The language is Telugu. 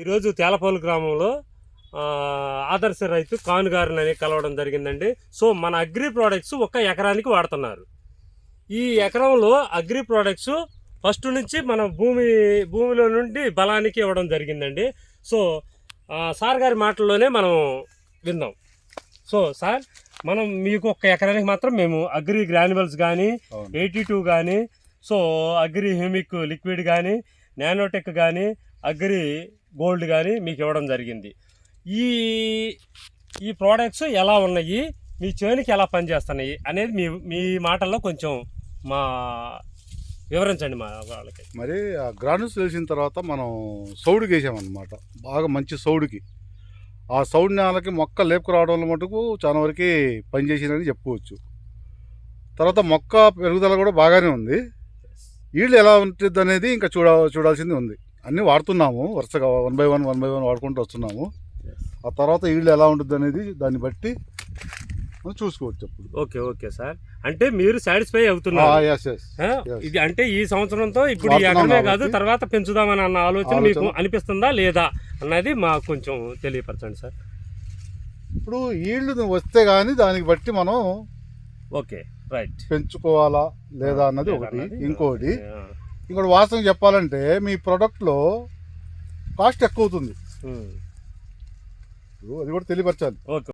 ఈరోజు తేలపల్లి గ్రామంలో ఆదర్శ రైతు కాను గారిని కలవడం జరిగిందండి. సో మన అగ్రి ప్రోడక్ట్స్ ఒక్క ఎకరానికి వాడుతున్నారు. ఈ ఎకరంలో అగ్రి ప్రోడక్ట్స్ ఫస్ట్ నుంచి మన భూమిలో నుండి బలానికి ఇవ్వడం జరిగిందండి. సో సార్ గారి మాటల్లోనే మనం విందాం. సో సార్, మనం మీకు ఒక్క ఎకరానికి మాత్రం మేము అగ్రి గ్రాన్యువల్స్ కానీ 82 కానీ, సో అగ్రి హ్యూమిక్ లిక్విడ్ కానీ, నానోటెక్ కానీ, అగ్రి గోల్డ్ కానీ మీకు ఇవ్వడం జరిగింది. ఈ ప్రోడక్ట్స్ ఎలా ఉన్నాయి, మీ చేనుకి ఎలా పనిచేస్తున్నాయి అనేది మీ మాటల్లో కొంచెం మా వివరించండి మా వాళ్ళకి. మరి ఆ గ్రానుల్స్ తెలిసిన తర్వాత మనం సౌడుకి వేసామన్నమాట. బాగా మంచి సౌడుకి, ఆ సౌడు నేలకి మొక్క లేపుకు రావడంలో మటుకు చాలా వరకు పనిచేసిందని చెప్పుకోవచ్చు. తర్వాత మొక్క పెరుగుదల కూడా బాగానే ఉంది. ఈల్డ్ ఎలా ఉంటుంది అనేది ఇంకా చూడాల్సింది ఉంది. అన్నీ వాడుతున్నాము, వరుసగా 1 by 1 వాడుకుంటూ వస్తున్నాము. ఆ తర్వాత ఈల్డ్ ఎలా ఉంటుంది అనేది దాన్ని బట్టి మనం చూసుకోవచ్చు అప్పుడు. ఓకే సార్, అంటే మీరు సాటిస్ఫై అవుతున్నారు. ఇది అంటే ఈ సంవత్సరంతో ఇప్పుడు ఈ ఎకరమే కాదు, తర్వాత పెంచుదామని అన్న ఆలోచన మీకు అనిపిస్తుందా లేదా అన్నది మాకు కొంచెం తెలియపరచండి సార్. ఇప్పుడు ఈల్డ్ వస్తే కానీ దానికి బట్టి మనం ఓకే రైట్ పెంచుకోవాలా లేదా అన్నది ఒకటి. ఇంకోటి వాస్తవం చెప్పాలంటే మీ ప్రోడక్ట్లో కాస్ట్ ఎక్కువ అవుతుంది, అది కూడా తెలియపరచాలి. ఓకే.